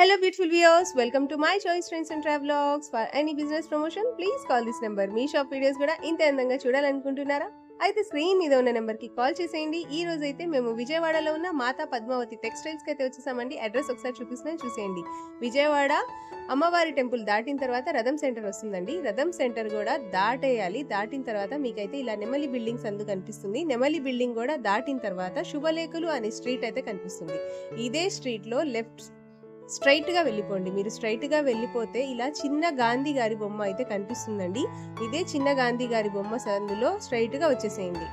Hello beautiful viewers, welcome to my choice trends and travelogs. For any business promotion, please call this number. Me shop videos కూడా ఇంత అందంగా చూడాలనుకుంటున్నారా? అయితే screen మీద ఉన్న number కి call చేసేయండి. ఈ రోజు అయితే మేము విజయవాడలో ఉన్న మాతా పద్మావతి టెక్స్టైల్స్ కి అయితే వచ్చేసామండి. అడ్రస్ ఒకసారి చూపిస్తున్నాను చూసేయండి. విజయవాడ అమ్మవారి టెంపుల్ దాటిన తర్వాత రథం సెంటర్ వస్తుందండి. రథం సెంటర్ కూడా దాటేయాలి. దాటిన తర్వాత మీకైతే ఇలా నెమలి బిల్డింగ్స్ అందుకు కనిపిస్తుంది. నెమలి బిల్డింగ్ కూడా దాటిన తర్వాత శుభలేఖలు అనే స్ట్రీట్ అయితే కనిపిస్తుంది. ఇదే స్ట్రీట్ లో లెఫ్ట్ స్ట్రైట్ గా వెళ్ళిపోండి. మీరు స్ట్రైట్ గా వెళ్ళిపోతే ఇలా చిన్న గాంధీ గారి బొమ్మ అయితే కనిపిస్తుందండి. ఇదే చిన్న గాంధీ గారి బొమ్మ సందులో స్ట్రైట్ గా వచ్చేసేయండి.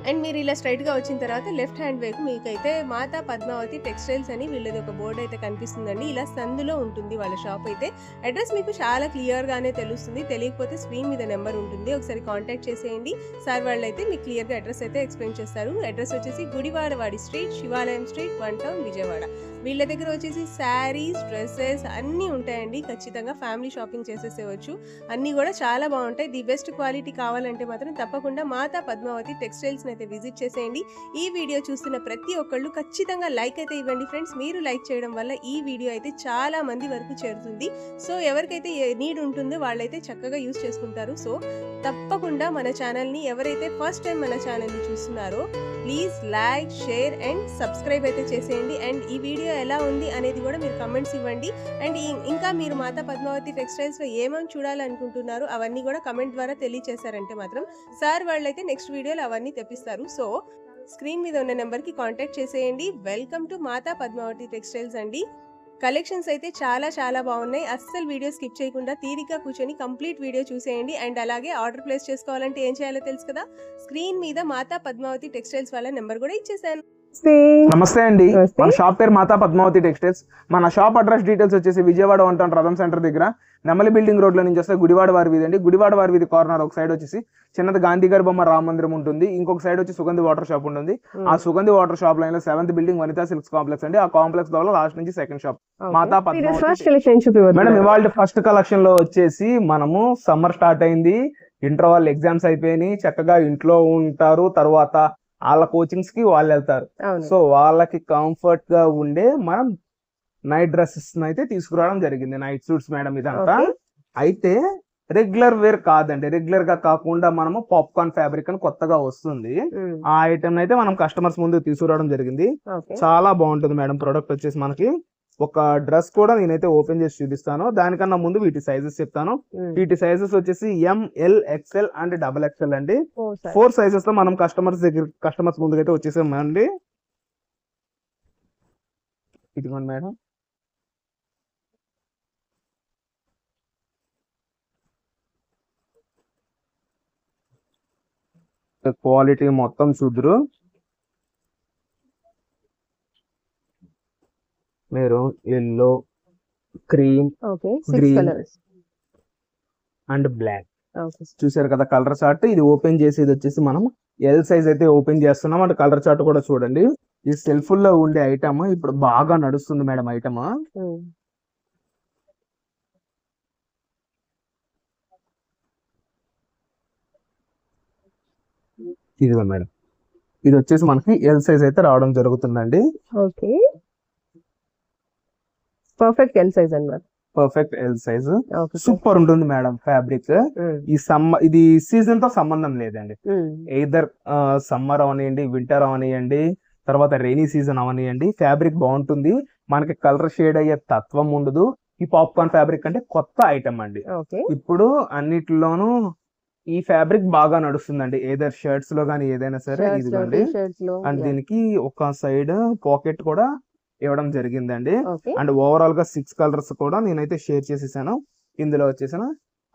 అండ్ మీరు ఇలా స్ట్రైట్ గా వచ్చిన తర్వాత లెఫ్ట్ హ్యాండ్ వైపు మీకైతే మాతా పద్మావతి టెక్స్టైల్స్ అని వీళ్ళది ఒక బోర్డు అయితే కనిపిస్తుందండి. ఇలా సందులో ఉంటుంది వాళ్ళ షాప్ అయితే. అడ్రస్ మీకు చాలా క్లియర్ గానే తెలుస్తుంది. తెలియకపోతే స్క్రీన్ మీద నెంబర్ ఉంటుంది, ఒకసారి కాంటాక్ట్ చేసేయండి. సార్ వాళ్ళు అయితే మీకు క్లియర్ గా అడ్రస్ అయితే ఎక్స్ప్లెయిన్ చేస్తారు. అడ్రస్ వచ్చేసి గుడివాడవాడి స్ట్రీట్, శివాలయం స్ట్రీట్, 1 టౌన్, విజయవాడ. వీళ్ళ దగ్గర వచ్చేసి శారీస్, డ్రెస్సెస్ అన్నీ ఉంటాయండి. ఖచ్చితంగా ఫ్యామిలీ షాపింగ్ చేసేసేవచ్చు. అన్నీ కూడా చాలా బాగుంటాయి. ది బెస్ట్ క్వాలిటీ కావాలంటే మాత్రం తప్పకుండా మాతా పద్మావతి టెక్స్టైల్స్ అయితే విజిట్ చేసేయండి. ఈ వీడియో చూస్తున్న ప్రతి ఒక్కళ్ళు ఖచ్చితంగా లైక్ అయితే ఇవ్వండి ఫ్రెండ్స్. మీరు లైక్ చేయడం వల్ల ఈ వీడియో అయితే చాలా మంది వరకు చేరుతుంది. సో ఎవరికైతే నీడ్ ఉంటుందో వాళ్ళైతే చక్కగా యూజ్ చేసుకుంటారు. సో తప్పకుండా మన ఛానల్ని ఎవరైతే ఫస్ట్ టైం మన ఛానల్ని చూస్తున్నారో please like, share and subscribe అయితే చేసేయండి. అండ్ ఈ వీడియో ఎలా ఉంది అనేది కూడా మీరు కమెంట్స్ ఇవ్వండి. అండ్ ఇంకా మీరు మాతా పద్మావతి టెక్స్టైల్స్లో ఏమేమి చూడాలనుకుంటున్నారు అవన్నీ కూడా కమెంట్ ద్వారా తెలియచేశారంటే మాత్రం సార్ వాళ్ళైతే నెక్స్ట్ వీడియోలో అవన్నీ తెప్పిస్తారు. సో స్క్రీన్ మీద ఉన్న నెంబర్కి కాంటాక్ట్ చేసేయండి. Welcome to Mata Padmavati textiles అండి. కలెక్షన్స్ అయితే చాలా బాగున్నాయి. అస్సలు వీడియో స్కిప్ చేయకుండా తీరిక కూర్చొని కంప్లీట్ వీడియో చూసేయండి. అండ్ అలాగే ఆర్డర్ ప్లేస్ చేసుకోవాలంటే ఏం చేయాలో తెలుసు కదా, స్క్రీన్ మీద మాతా పద్మావతి టెక్స్టైల్స్ వాళ్ళ నెంబర్ కూడా ఇచ్చేసాను. నమస్తే అండి, మన షాప్ పేరు మాతా పద్మావతి టెక్స్టైల్స్. మన షాప్ అడ్రస్ డీటెయిల్స్ వచ్చేసి విజయవాడ 1 టౌన్ రథం సెంటర్ దగ్గర నెమలి బిల్డింగ్ రోడ్ లో నుంచి వస్తే గుడివాడ వారి వీధి అండి. గుడివాడ వారి వీధి కార్నర్ ఒక సైడ్ వచ్చేసి చిన్నది గాంధీ గారి బొమ్మ రామ మందిరం ఉంటుంది. ఇంకొక సైడ్ వచ్చి సుగంధి వాటర్ షాప్ ఉంటుంది. ఆ సుగంధి వాటర్ షాప్ లైన్ లో 7th building Vanitha silks complex అండి. ఆ కాంప్లెక్స్ ద్వారా లాస్ట్ నుంచి సెకండ్ షాప్ మాతా పద్మావతి. మేడం ఇవాళ ఫస్ట్ కలెక్షన్ లో వచ్చేసి మనము సమ్మర్ స్టార్ట్ అయింది, ఇంటర్ వాళ్ళు ఎగ్జామ్స్ అయిపోయినాయి, చక్కగా ఇంట్లో ఉంటారు, తర్వాత వాళ్ళ కోచింగ్స్ కి వాళ్ళు వెళ్తారు. సో వాళ్ళకి కంఫర్ట్ గా ఉండే మనం నైట్ డ్రెస్సెస్ అయితే తీసుకురావడం జరిగింది. నైట్ సూట్స్ మేడం ఇదంతా. అయితే రెగ్యులర్ వేర్ కాదండి, రెగ్యులర్ గా కాకుండా మనము పాప్కార్న్ ఫ్యాబ్రిక్ అని కొత్తగా వస్తుంది. ఆ ఐటమ్ అయితే మనం కస్టమర్స్ ముందు తీసుకురావడం జరిగింది. చాలా బాగుంటుంది మేడం ప్రొడక్ట్ వచ్చేసి. మనకి ఒక డ్రెస్ కూడా నేనైతే ఓపెన్ చేసి చూపిస్తాను. దానికన్నా ముందు వీటి సైజెస్ చెప్తాను. వీటి సైజెస్ వచ్చేసి ML, XL అండ్ XXL అండి. 4 సైజెస్ లో మనం కస్టమర్స్ ముందుకైతే వచ్చేసామండి. ఇదిగోండి మేడం, క్వాలిటీ మొత్తం చూద్దరు. Maroon, yellow, cream, green and black. చూసారు కదా కలర్ చార్ట్. ఇది ఓపెన్ చేసేది వచ్చేసి మనం L సైజ్ అయితే ఓపెన్ చేస్తున్నాం. అంటే కలర్ చార్ట్ కూడా చూడండి. ఈ సెల్ఫ్ లో ఉండే ఐటమ్ ఇప్పుడు బాగా నడుస్తుంది మేడం. ఐటమ్ ఇదిగో మేడం, ఇది వచ్చేసి మనకి L సైజ్ అయితే రావడం జరుగుతుందండి. ఓకే, పర్ఫెక్ట్ L సైజ్ అన్నమాట. పర్ఫెక్ట్ L సైజ్ సూపర్ ఉంటుంది మేడం ఫ్యాబ్రిక్. ఇది సీజన్ తో సంబంధం లేదండి. ఎయిదర్ సమ్మర్ అవనియండి, వింటర్ అవనియండి, తర్వాత రైనీ సీజన్ అవనియండి, ఫ్యాబ్రిక్ బాగుంటుంది. మనకి కలర్ షేడ్ అయ్యే తత్వం ఉండదు. ఈ పాప్కార్న్ ఫ్యాబ్రిక్ అంటే కొత్త ఐటమ్ అండి. ఇప్పుడు అన్నిటిలోనూ ఈ ఫ్యాబ్రిక్ బాగా నడుస్తుందండి. ఏదర్ షర్ట్స్ లో గానీ ఏదైనా సరే. ఇదిగోండి, అండ్ దీనికి ఒక సైడ్ పాకెట్ కూడా ఇవ్వడం జరిగిందండి. అండ్ ఓవరాల్ గా 6 కలర్స్ కూడా నేనైతే షేర్ చేసేసాను. ఇందులో వచ్చేసిన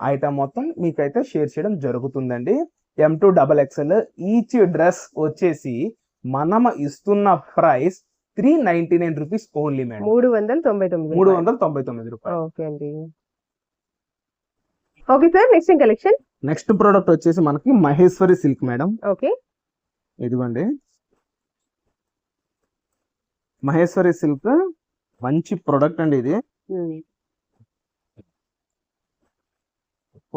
ఐటమ్ మొత్తం మీకైతే షేర్ చేయడం జరుగుతుందండి. M2 XXL. ఈచ్ డ్రెస్ వచ్చేసి మనం ఇస్తున్న ప్రైస్ 399 రూపీస్ ఓన్లీ మేడం. 399 రూపాయలు. Okay sir, next collection. Next product వచ్చేసి మనకి మహేశ్వరి సిల్క్ మేడం. ఓకే, ఇదిగోండి మహేశ్వరి సిల్క్, మంచి ప్రొడక్ట్ అండి ఇది.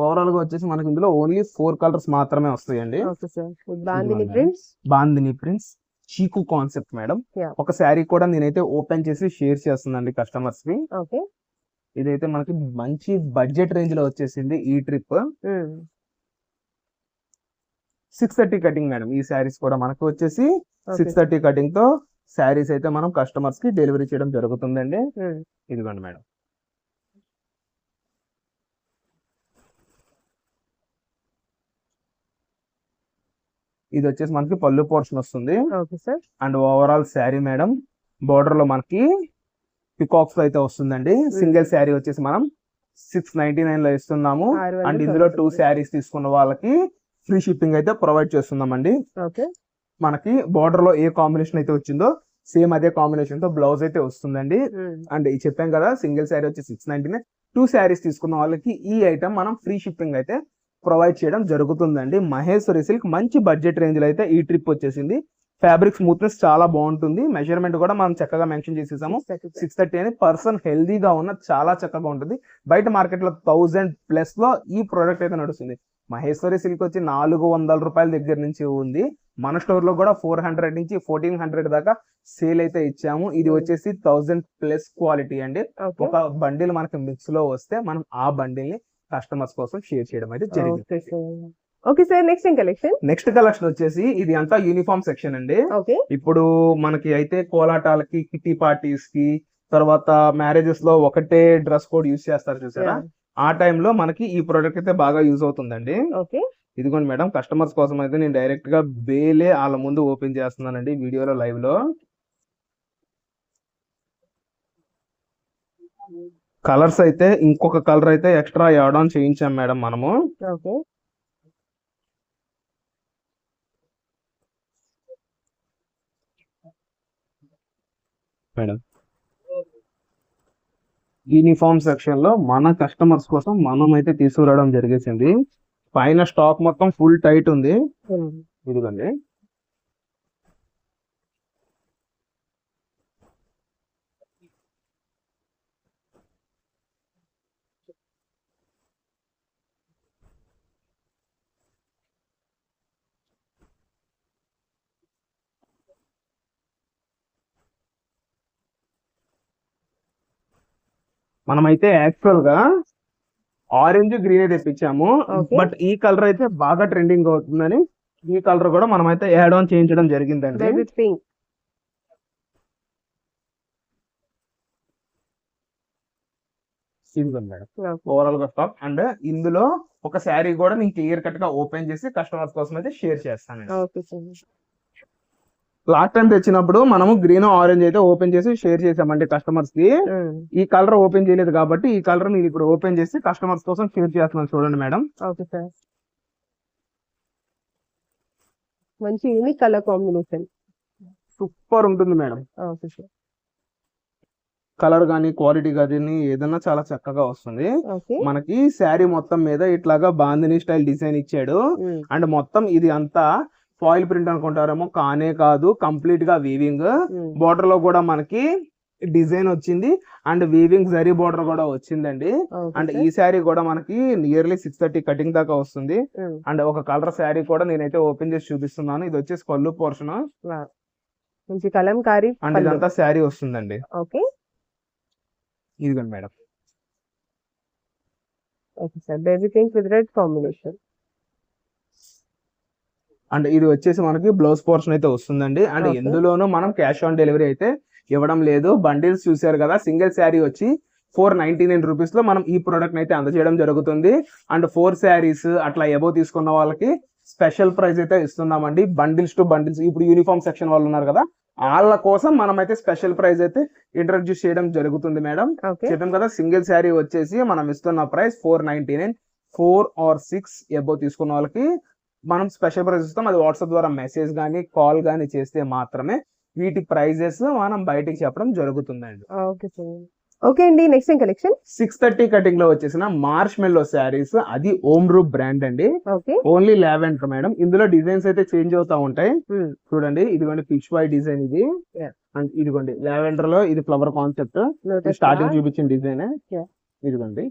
ఓవరాల్ గా వచ్చేసి మనకి ఇందులో ఓన్లీ 4 కలర్స్ మాత్రమే వస్తాయండి. బాందిని ప్రింట్స్, చీకు కాన్సెప్ట్ మేడం. Yeah. ఒక శారీ కూడా నేనైతే ఓపెన్ చేసి షేర్ చేస్తున్నానండి కస్టమర్స్ కి. ఓకే. ఇదైతే మనకి మంచి బడ్జెట్ రేంజ్ లో వచ్చేసింది ఈ ట్రిప్. 630 cutting madam. ఈ శారీస్ కూడా మనకు వచ్చేసి 630 కటింగ్ తో శారీస్ అయితే మనం కస్టమర్స్ కి డెలివరీ చేయడం జరుగుతుందండి. ఇదిగోండి మేడం. ఇది వచ్చేసి మనకి పళ్ళు పోర్షన్ వస్తుంది. And overall sari madam border లో మనకి పికాక్స్ అయితే వస్తుందండి. సింగిల్ శారీ వచ్చేసి మనం 699 లో ఇస్తున్నాము. అండ్ ఇందులో 2 శారీస్ తీసుకున్న వాళ్ళకి ఫ్రీ షిప్పింగ్ అయితే ప్రొవైడ్ చేస్తున్నామండి. మనకి బోర్డర్ లో ఏ కాంబినేషన్ అయితే వచ్చిందో సేమ్ అదే కాంబినేషన్ తో బ్లౌజ్ అయితే వస్తుందండి. అండ్ ఇది చెప్పాం కదా, సింగిల్ శారీ వచ్చి 699, 2 శారీస్ తీసుకున్న వాళ్ళకి ఈ ఐటమ్ మనం ఫ్రీ షిప్పింగ్ అయితే ప్రొవైడ్ చేయడం జరుగుతుందండి. మహేశ్వరి సిల్క్ మంచి బడ్జెట్ రేంజ్ లో అయితే ఈ ట్రిప్ వచ్చేసింది. ఫ్యాబ్రిక్ స్మూత్నెస్ చాలా బాగుంటుంది. మెజర్మెంట్ కూడా మనం చక్కగా మెన్షన్ చేసేసాము. 630 అని పర్సన్ హెల్దీగా ఉన్న చాలా చక్కగా ఉంటుంది. బయట మార్కెట్ లో 1000+ లో ఈ ప్రోడక్ట్ అయితే నడుస్తుంది. మహేశ్వరి సిల్క్ వచ్చి 400 రూపాయల దగ్గర నుంచి ఉంది. మన స్టోర్ లో కూడా 400 నుంచి 1400 దాకా సేల్ అయితే ఇచ్చాము. ఇది వచ్చేసి 1000+ క్వాలిటీ అండి. ఒక బండిల్ మనకి మిక్స్ లో వస్తే మనం ఆ బండిల్ ని కస్టమర్స్ కోసం షేర్ చేయడం అయితే జరిగింది. ఓకే సార్, నెక్స్ట్ కలెక్షన్ వచ్చేసి ఇది అంతా యూనిఫామ్ సెక్షన్ అండి. ఇప్పుడు మనకి అయితే కోలాటాలకి, కిట్టి పార్టీస్ కి, తర్వాత మ్యారేజెస్ లో ఒకటే డ్రెస్ కోడ్ యూస్ చేస్తారు చూసారా, ఆ టైంలో మనకి ఈ ప్రోడక్ట్ అయితే బాగా యూజ్ అవుతుందండి. ఇదిగోండి మేడం, కస్టమర్స్ కోసం అయితే నేను డైరెక్ట్ గా బేలే వాళ్ళ ముందు ఓపెన్ చేస్తున్నానండి వీడియోలో లైవ్ లో. కలర్స్ అయితే ఇంకొక కలర్ అయితే ఎక్స్ట్రా యాడ్ ఆన్ చేయించాం మేడం మనము. మేడం యూనిఫామ్ సెక్షన్ లో మన కస్టమర్స్ కోసం మనం అయితే తీసుకురావడం జరిగేసింది. పైన స్టాక్ మొత్తం ఫుల్ టైట్ ఉంది. ఇదిగోండి, మనమైతే యాక్చువల్ గా ఆరెంజ్ గ్రీన్ తెప్పించాము. బట్ ఈ కలర్ అయితే బాగా ట్రెండింగ్ అవుతుందని ఈ కలర్ కూడా మనం అయితే యాడ్ ఆన్ చేయించడం జరిగిందండి. ఓవరాల్ గా స్టాక్. అండ్ ఇందులో ఒక శారీ కూడా నేను క్లియర్ కట్ గా ఓపెన్ చేసి కస్టమర్స్ కోసం అయితే షేర్ చేస్తాను. లాస్ట్ టైం తెచ్చినప్పుడు మనము గ్రీన్ ఆరెంజ్ అయితే ఓపెన్ చేసి షేర్ చేసామండి కస్టమర్స్ కి. ఈ కలర్ ఓపెన్ చేయలేదు కాబట్టి ఈ కలర్ నేను ఇప్పుడు ఓపెన్ చేసి కస్టమర్స్ కోసం షేర్ చేస్తున్నాను. చూడండి మేడం, మంచి యూనిక్ కలర్ కాంబినేషన్, సూపర్ ఉంటుంది మేడం. కలర్ గానీ క్వాలిటీ గానీ ఏదన్నా చాలా చక్కగా వస్తుంది. మనకి శారీ మొత్తం మీద ఇట్లాగా బాందిని స్టైల్ డిజైన్ ఇచ్చాడు. అండ్ మొత్తం ఇది అంతా ఫాయిల్ ప్రింట్ అనుకుంటారేమో, కానే కాదు, కంప్లీట్ గా వీవింగ్. బోర్డర్ లో కూడా మనకి డిజైన్ వచ్చింది అండ్ వీవింగ్ జరీ బోర్డర్ కూడా వచ్చిందండి. అండ్ ఈ శారీ కూడా మనకి నియర్లీ 630 కటింగ్ దాకా వస్తుంది. అండ్ ఒక కలర్ శారీ కూడా నేనైతే ఓపెన్ చేసి చూపిస్తున్నాను. ఇది వచ్చేసి పళ్ళు పోర్షన్ అండ్ ఇదంతా శారీ వస్తుందండి. ఇదిగోండి మేడం, అండ్ ఇది వచ్చేసి మనకి బ్లౌజ్ పోర్షన్ అయితే వస్తుందండి. అండ్ ఎందులోనూ మనం క్యాష్ ఆన్ డెలివరీ అయితే ఇవ్వడం లేదు. బండిల్స్ చూసారు కదా, సింగిల్ శారీ వచ్చి 499 రూపీస్ లో మనం ఈ ప్రోడక్ట్ అయితే అందజేయడం జరుగుతుంది. అండ్ 4 శారీస్ అట్లా ఎబో తీసుకున్న వాళ్ళకి స్పెషల్ ప్రైస్ అయితే ఇస్తున్నామండి. బండిల్స్ టు బండిల్స్, ఇప్పుడు యూనిఫామ్ సెక్షన్ వాళ్ళు ఉన్నారు కదా, వాళ్ళ కోసం మనం అయితే స్పెషల్ ప్రైస్ అయితే ఇంట్రడ్యూస్ చేయడం జరుగుతుంది మేడం. చెప్పాం కదా, సింగిల్ శారీ వచ్చేసి మనం ఇస్తున్న ప్రైస్ 499. 4 or 6 ఎబో తీసుకున్న వాళ్ళకి మనం స్పెషల్ ప్రైస్ ఇస్తాం. అది వాట్సాప్ ద్వారా మెసేజ్ కానీ కాల్ కానీ చేస్తే మాత్రమే వీటి ప్రైజెస్ మనం బయటికి చెప్పడం జరుగుతుందండి. ఓకే అండి, నెక్స్ట్ కలెక్షన్ 630 కటింగ్ లో వచ్చేసిన మార్ష్ మెల్లో శారీస్. అది ఓమ్ రూప్ బ్రాండ్ అండి. Only lavender madam. ఇందులో డిజైన్స్ అయితే చేంజ్ అవుతా ఉంటాయి. చూడండి, ఇదిగోండి ఫిష్ వై డిజైన్ ఇది. అండ్ ఇదిగోండి లావెండర్ లో ఇది ఫ్లవర్ కాన్సెప్ట్ స్టార్టింగ్ చూపించిన డిజైన్. ఇదిగోండి,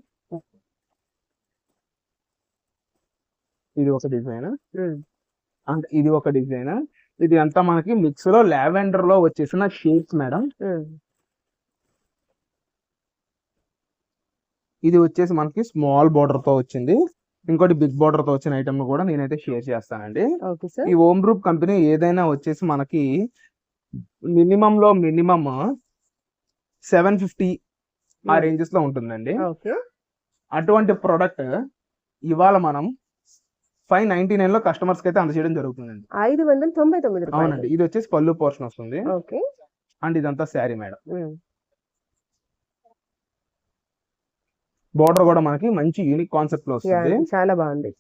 ఇది ఒక డిజైన్ అండ్ ఇది ఒక డిజైన్. ఇది అంతా మనకి మిక్స్ లో లావెండర్ లో వచ్చేసిన షేడ్స్ మేడం. ఇది వచ్చేసి మనకి స్మాల్ బార్డర్ తో వచ్చింది. ఇంకోటి బిగ్ బార్డర్ తో వచ్చిన ఐటమ్ కూడా నేనైతే షేర్ చేస్తానండి. Okay sir. ఈ హోమ్ గ్రూప్ కంపెనీ ఏదైనా వచ్చేసి మనకి మినిమం 750 ఆ రేంజెస్ లో ఉంటుందండి. ఓకే. అటువంటి ప్రొడక్ట్ ఇవాళ మనం 599 లో కస్టమర్స్ కి అయితే అందజేయడం జరుగుతుందండి. 599 రూపాయలు. అవునండి. ఇది వచ్చేసి పళ్ళు పోర్షన్ వస్తుంది. ఓకే. అండ్ ఇదంతా శారీ మేడం. బోర్డర్ కూడా మనకి మంచి యూనిక్ కాన్సెప్ట్ లో వస్తుంది. చాలా బాగుంది.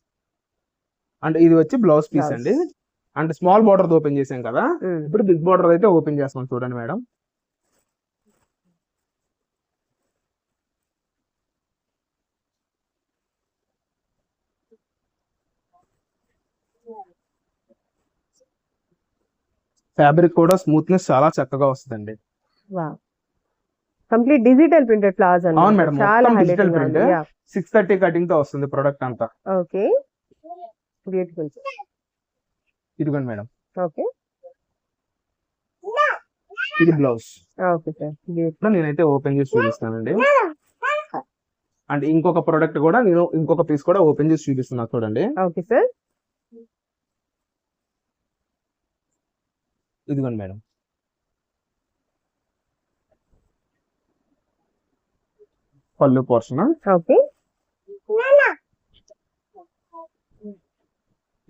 అండ్ ఇది వచ్చి బ్లౌజ్ పీస్ అండి. అండ్ స్మాల్ బోర్డర్ ఓపెన్ చేసాం కదా, ఇప్పుడు బిగ్ బోర్డర్ అయితే ఓపెన్ చేస్తాం చూడండి మేడం. ఫ్యాబ్రిక్ కూడా స్మూత్నెస్ చాలా చక్కగా వస్తుందండి. కంప్లీట్ డిజిటల్ ప్రింటెడ్ ఫ్లవర్స్ అన్నమాట. అవును మేడం, చాలా మొత్తం డిజిటల్ హైలైట్ ప్రింట్. గా. 630 కటింగ్ తో వస్తుంది ప్రొడక్ట్ అంతా. ఓకే. బ్యూటిఫుల్. ఇదిగోండి మేడం. ఓకే. ఇది బ్లౌజ్. Okay sir. బ్యూటిఫుల్. నేనైతే ఓపెన్ చేసి చూపిస్తానండి. అండ్ ఇంకొక ప్రొడక్ట్ కూడా నేను ఇంకొక పీస్ కూడా ఓపెన్ చేసి చూపిస్తున్నా చూడండి. Okay sir. ఇదిగోండి మేడం. పళ్ళు పోర్షన్. ఓకే.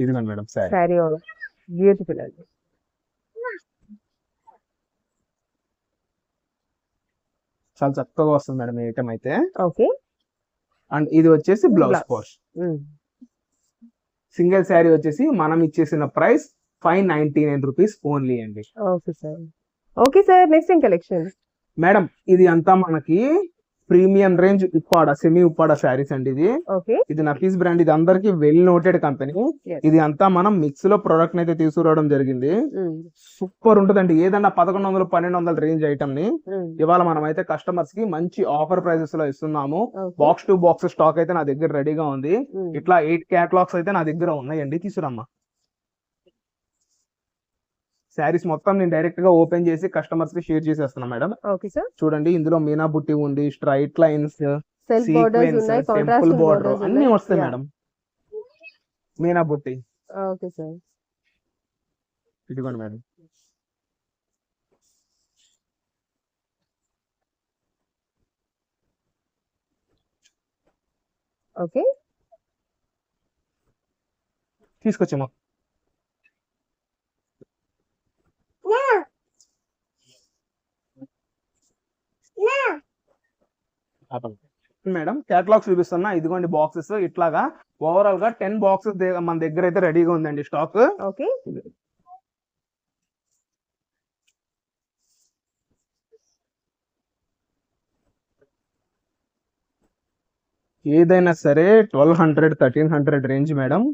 ఇదిగోండి మేడం శారీ. సారీ బ్యూటిఫుల్ అండి. చాలా చక్కగా వస్తుంది మేడం ఈ ఐటమ్ అయితే. ఓకే. అండ్ ఇది వచ్చేసి బ్లౌజ్ పోర్షన్. సింగిల్ శారీ వచ్చేసి మనం ఇచ్చేసిన ప్రైస్ 599 రూపీస్ ఓన్లీ అండి. Okay sir. Okay sir, next ఏం కలెక్షన్? మేడం ఇది అంతా మనకి premium range Uppada, semi Uppada saris అండి. ఇది నఫీస్ బ్రాండ్. ఇది అందరికి వెల్ నోటెడ్ కంపెనీ. ఇది అంతా మనం మిక్స్ లో ప్రొడక్ట్ అయితే తీసుకురావడం జరిగింది. సూపర్ ఉంటుందండి. ఏదన్నా 1100-1200 రేంజ్ ఐటమ్ ని ఇవాళ మనం అయితే కస్టమర్స్ కి మంచి ఆఫర్ ప్రైసెస్ లో ఇస్తున్నాము. బాక్స్ టు బాక్స్ స్టాక్ అయితే నా దగ్గర రెడీగా ఉంది. ఇట్లా 8 క్యాటలాగ్స్ అయితే నా దగ్గర ఉన్నాయండి. తీసుకురమ్మా. శారీస్ మొత్తం నేను డైరెక్ట్ గా ఓపెన్ చేసి కస్టమర్స్ కి షేర్ చేసేస్తున్నా మేడం. Okay sir. చూడండి, ఇందులో మీనా బుట్టి ఉంది, స్ట్రైట్ లైన్స్, సెల్ఫ్ బోర్డర్స్ ఉన్నాయి, టెంపుల్ కాంట్రాస్ట్ బోర్డర్ బోర్డర్స్ అన్ని ఉన్నాయి. వస్తాయి మేడం. మీనా బుట్టి. Okay sir. ఇదిగోండి మేడం. ఓకే. తీసుకొచ్చామా. మేడం కేటలాగ్స్ చూపిస్తున్నా. ఇదిగోండి బాక్సెస్. ఇట్లాగా ఓవరాల్ గా 10 బాక్సెస్ మన దగ్గర అయితే రెడీగా ఉందండి స్టాక్. ఓకే. ఏదైనా సరే 1200-1300 range madam.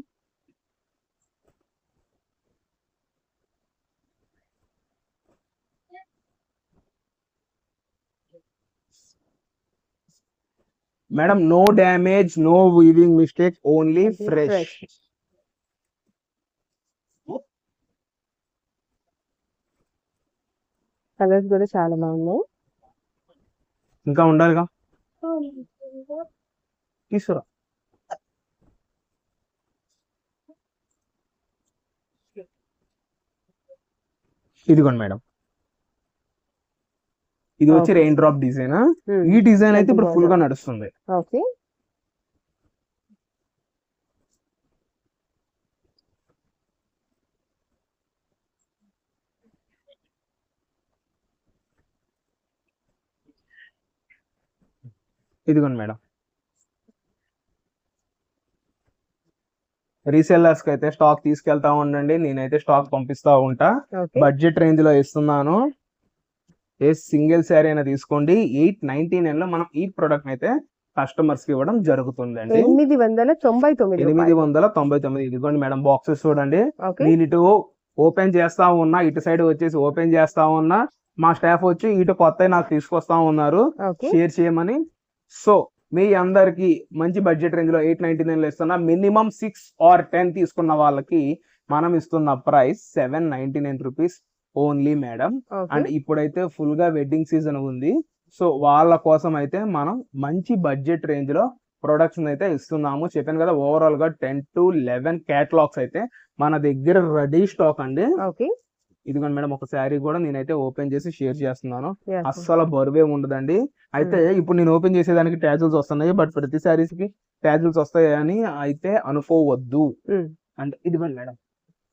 Madam no damage, no weaving mistake, only fresh. Colours కూడా చాలా బాగున్నాయి. ఇంకా ఉండాలిగా, తీసుకురా. ఇదిగోండి మేడం. ఇది వచ్చి రెయిన్ డ్రాప్ డిజైన్. ఈ డిజైన్ అయితే ఇప్పుడు ఫుల్ గా నడుస్తుంది. ఓకే. ఇదిగోండి మేడం. రీసెల్లర్స్ కి అయితే స్టాక్ తీసుకెళ్తా ఉండండి. నేనైతే స్టాక్ పంపిస్తా ఉంటా. బడ్జెట్ రేంజ్ లో ఇస్తున్నాను. ఏ సింగిల్ శారీ అయినా తీసుకోండి. 899 లో మనం ఈ ప్రొడక్ట్ అయితే కస్టమర్స్ కి ఇవ్వడం జరుగుతుందండి. 899. ఇదిగోండి మేడం బాక్సెస్ చూడండి. నేను ఇటు ఓపెన్ చేస్తా ఉన్నా, ఇటు సైడ్ వచ్చేసి ఓపెన్ చేస్తా ఉన్నా. మా స్టాఫ్ వచ్చి ఇటు కొత్త నాకు తీసుకొస్తా ఉన్నారు షేర్ చేయమని. సో మీ అందరికి మంచి బడ్జెట్ రేంజ్ లో 899 లో ఇస్తున్నా. మినిమం 6 or 10 తీసుకున్న వాళ్ళకి మనం ఇస్తున్న price 799 rupees only madam. And ఇప్పుడైతే ఫుల్ గా వెడ్డింగ్ సీజన్ ఉంది, సో వాళ్ళ కోసం అయితే మనం మంచి బడ్జెట్ రేంజ్ లో ప్రొడక్ట్స్ అయితే ఇస్తున్నాము. చెప్పాను కదా, ఓవరాల్ గా 10 to 11 క్యాటలాగ్స్ అయితే మన దగ్గర రెడీ స్టాక్ అండి. ఓకే, ఇదిగోండి మేడం, ఒక శారీ కూడా నేనైతే ఓపెన్ చేసి షేర్ చేస్తున్నాను. అస్సలు బరువే ఉండదండి. అయితే ఇప్పుడు నేను ఓపెన్ చేసేదానికి ట్యాజిల్స్ వస్తున్నాయి, బట్ ప్రతి శారీస్ కి ట్యాజిల్స్ వస్తాయని అయితే అనుకోవద్దు. అండ్ ఇదిగోండి మేడం,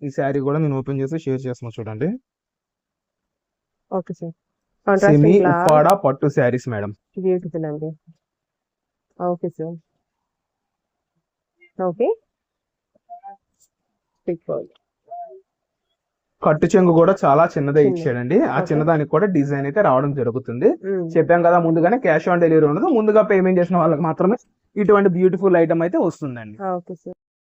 ఈ శారీ కూడా నేను ఓపెన్ చేసి షేర్ చేస్తున్నా చూడండి. ఓకే సార్, సెమీ ఉప్పాడా పట్టు శారీస్ మేడం. బ్యూటిఫుల్ అండి. Okay sir, okay. కట్టు చెంగు కూడా చాలా చిన్నదే ఇచ్చాడండి. ఆ చిన్నదానికి కూడా డిజైన్ అయితే రావడం జరుగుతుంది. చెప్పాం కదా ముందుగానే క్యాష్ ఆన్ డెలివరీ ఉండదు, ముందుగా పేమెంట్ చేసిన వాళ్ళకి మాత్రమే ఇటువంటి బ్యూటిఫుల్ ఐటమ్ అయితే వస్తుందండి. Okay sir.